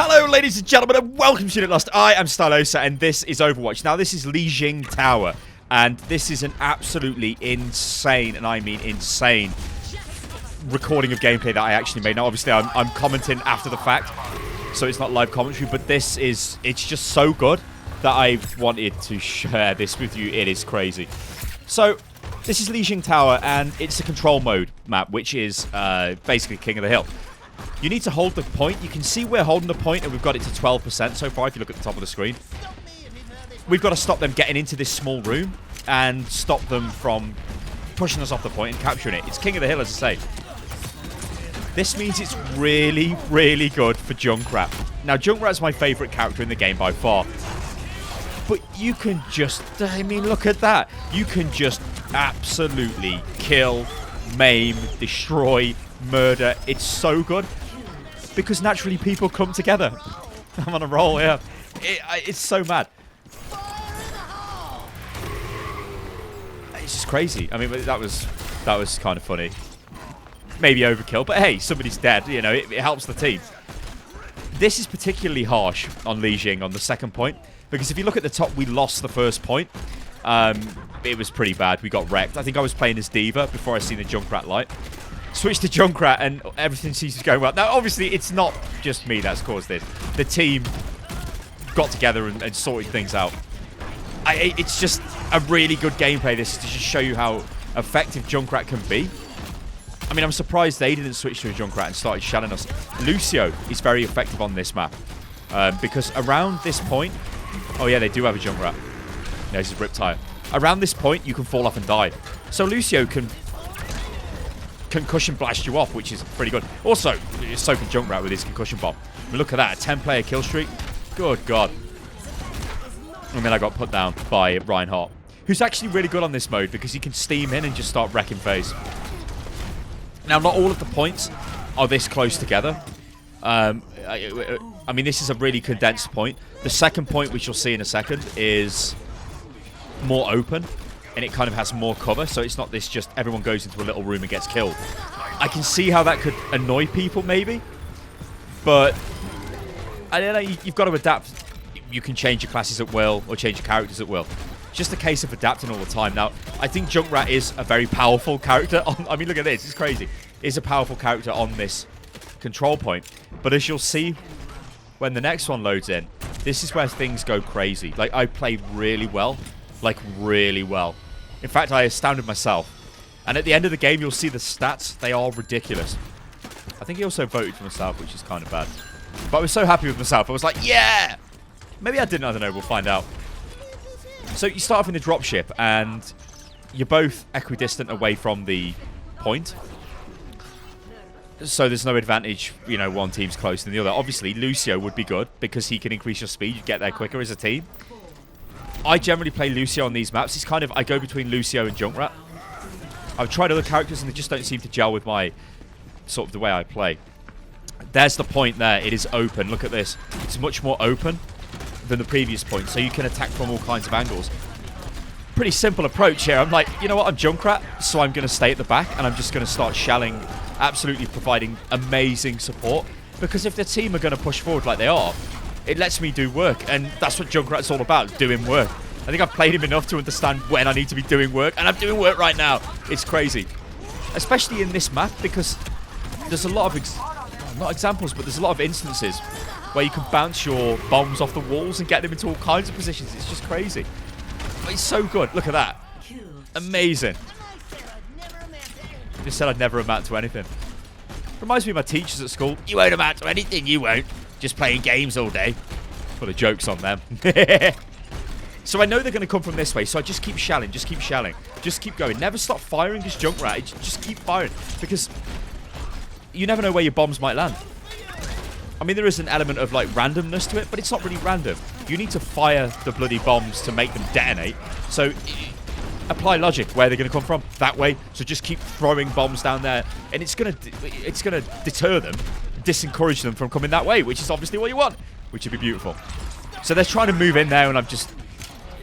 Hello, ladies and gentlemen, and welcome to Student Lost. I am Stylosa, and this is Overwatch. Now, this is Lijiang Tower, and this is an absolutely insane, and I mean insane, recording of gameplay that I actually made. Now, obviously, I'm commenting after the fact, so it's not live commentary, but it's just so good that I wanted to share this with you. It is crazy. So, this is Lijiang Tower, and it's a control mode map, which is basically King of the Hill. You need to hold the point. You can see we're holding the point, and we've got it to 12% so far if you look at the top of the screen. We've got to stop them getting into this small room and stop them from pushing us off the point and capturing it. It's King of the Hill, as I say. This means it's really, really good for Junkrat. Now, Junkrat's my favourite character in the game by far. But you can just, I mean, look at that. You can just absolutely kill, maim, destroy, murder. It's so good because naturally people come together. I'm on a roll here. It's so mad. It's just crazy. I mean, that was kind of funny. Maybe overkill, but hey, somebody's dead. You know, it helps the team. This is particularly harsh on Lijiang on the second point because if you look at the top, we lost the first point. It was pretty bad. We got wrecked. I think I was playing as D.Va before I seen the Junkrat light. Switched to Junkrat and everything seems to be going well. Now, obviously, it's not just me that's caused this. The team got together and sorted things out. It's just a really good gameplay. This is to just show you how effective Junkrat can be. I mean, I'm surprised they didn't switch to a Junkrat and started shelling us. Lucio is very effective on this map because around this point... Oh, yeah, they do have a Junkrat. There's his Riptire. Around this point, you can fall off and die. So Lucio can concussion blast you off, which is pretty good. Also, so can Junkrat with his concussion bomb. I mean, look at that, a 10-player kill streak. Good God. And then I got put down by Reinhardt, who's actually really good on this mode because he can steam in and just start wrecking phase. Now, not all of the points are this close together. I mean, this is a really condensed point. The second point, which you'll see in a second, is more open. And it kind of has more cover, so it's not this just everyone goes into a little room and gets killed. I can see how that could annoy people, maybe. But, I don't know, you've got to adapt. You can change your classes at will, or change your characters at will. Just a case of adapting all the time. Now, I think Junkrat is a very powerful character. I mean, look at this, it's crazy. Is a powerful character on this control point. But as you'll see when the next one loads in, this is where things go crazy. Like, I play really well. Like, really well. In fact, I astounded myself. And at the end of the game, you'll see the stats. They are ridiculous. I think he also voted for myself, which is kind of bad. But I was so happy with myself. I was like, yeah! Maybe I didn't. I don't know. We'll find out. So you start off in the dropship, and you're both equidistant away from the point. So there's no advantage, you know, one team's closer than the other. Obviously, Lucio would be good because he can increase your speed. You get there quicker as a team. I generally play Lucio on these maps. It's kind of, I go between Lucio and Junkrat. I've tried other characters and they just don't seem to gel with my, sort of the way I play. There's the point there. It is open. Look at this. It's much more open than the previous point, so you can attack from all kinds of angles. Pretty simple approach here. I'm like, you know what? I'm Junkrat, so I'm going to stay at the back and I'm just going to start shelling, absolutely providing amazing support. Because if the team are going to push forward like they are, it lets me do work, and that's what Junkrat's all about, doing work. I think I've played him enough to understand when I need to be doing work, and I'm doing work right now. It's crazy. Especially in this map, because there's a lot of, not examples, but there's a lot of instances where you can bounce your bombs off the walls and get them into all kinds of positions. It's just crazy. But it's so good. Look at that. Amazing. Just said I'd never amount to anything. Reminds me of my teachers at school. You won't amount to anything, you won't. Just playing games all day. Full of jokes on them. So I know they're going to come from this way, so I just keep shelling, just keep shelling. Just keep going. Never stop firing this Junkrat. Just keep firing. Because you never know where your bombs might land. I mean, there is an element of, like, randomness to it, but it's not really random. You need to fire the bloody bombs to make them detonate. So apply logic where they're going to come from. That way. So just keep throwing bombs down there. And it's going to deter them. Disencourage them from coming that way, which is obviously what you want, which would be beautiful. So they're trying to move in there, and I'm just...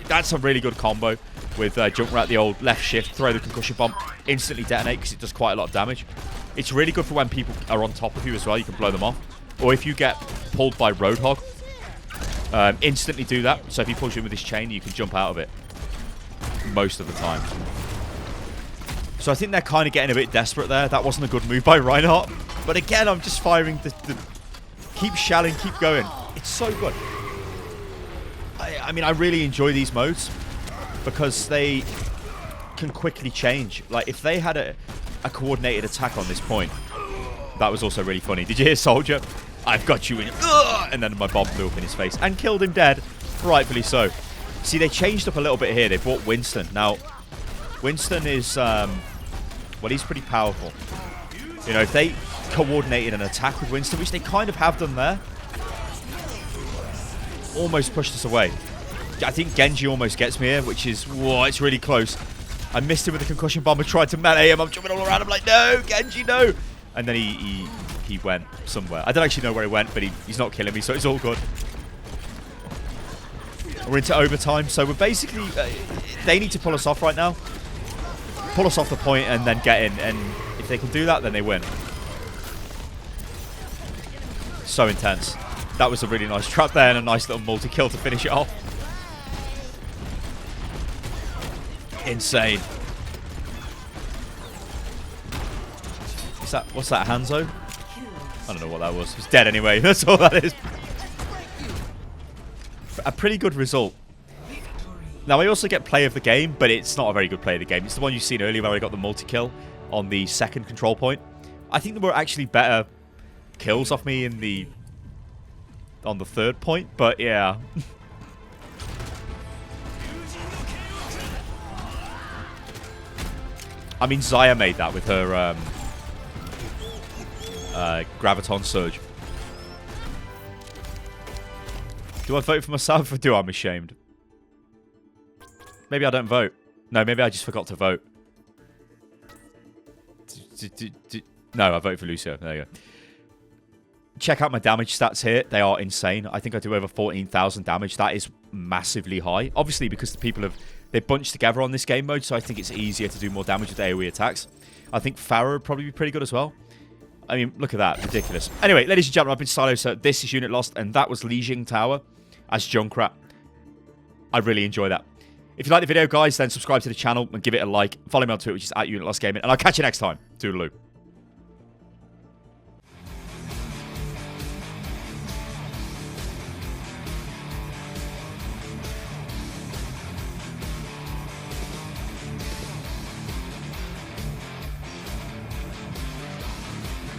That's a really good combo with Junkrat, the old left shift, throw the concussion bomb, instantly detonate because it does quite a lot of damage. It's really good for when people are on top of you as well. You can blow them off. Or if you get pulled by Roadhog, instantly do that. So if he pulls you in with his chain, you can jump out of it most of the time. So I think they're kind of getting a bit desperate there. That wasn't a good move by Reinhardt. But again, I'm just firing the keep shelling, keep going. It's so good. I mean, I really enjoy these modes because they can quickly change. Like, if they had a coordinated attack on this point, that was also really funny. Did you hear Soldier? I've got you in. And then my bomb blew up in his face and killed him dead. Rightfully so. See, they changed up a little bit here. They brought Winston. Now, Winston is, well, he's pretty powerful. You know, if they coordinated an attack with Winston, which they kind of have done there, almost pushed us away. I think Genji almost gets me here, which is, whoa, it's really close. I missed him with the concussion bomb. I tried to melee him. I'm jumping all around. I'm like, no, Genji, no. And then he went somewhere. I don't actually know where he went, but he's not killing me, so it's all good. We're into overtime, so we're basically... they need to pull us off right now. Pull us off the point and then get in. And if they can do that, then they win. So intense. That was a really nice trap there and a nice little multi-kill to finish it off. Insane. What's that, Hanzo? I don't know what that was. It's dead anyway. That's all that is. A pretty good result. Now, I also get play of the game, but it's not a very good play of the game. It's the one you've seen earlier where I got the multi-kill on the second control point. I think there were actually better kills off me on the third point, but yeah. I mean, Xayah made that with her Graviton Surge. Do I vote for myself or do I'm ashamed? Maybe I don't vote. No, maybe I just forgot to vote. No, I voted for Lucio. There you go. Check out my damage stats here. They are insane. I think I do over 14,000 damage. That is massively high. Obviously, because the people they bunched together on this game mode, so I think it's easier to do more damage with AoE attacks. I think Pharah would probably be pretty good as well. I mean, look at that. Ridiculous. Anyway, ladies and gentlemen, I've been Stylosa. This is Unit Lost, and that was Lijiang Tower as Junkrat. I really enjoy that. If you like the video, guys, then subscribe to the channel and give it a like. Follow me on Twitter, which is @UnitLostGaming, and I'll catch you next time. Toodaloo.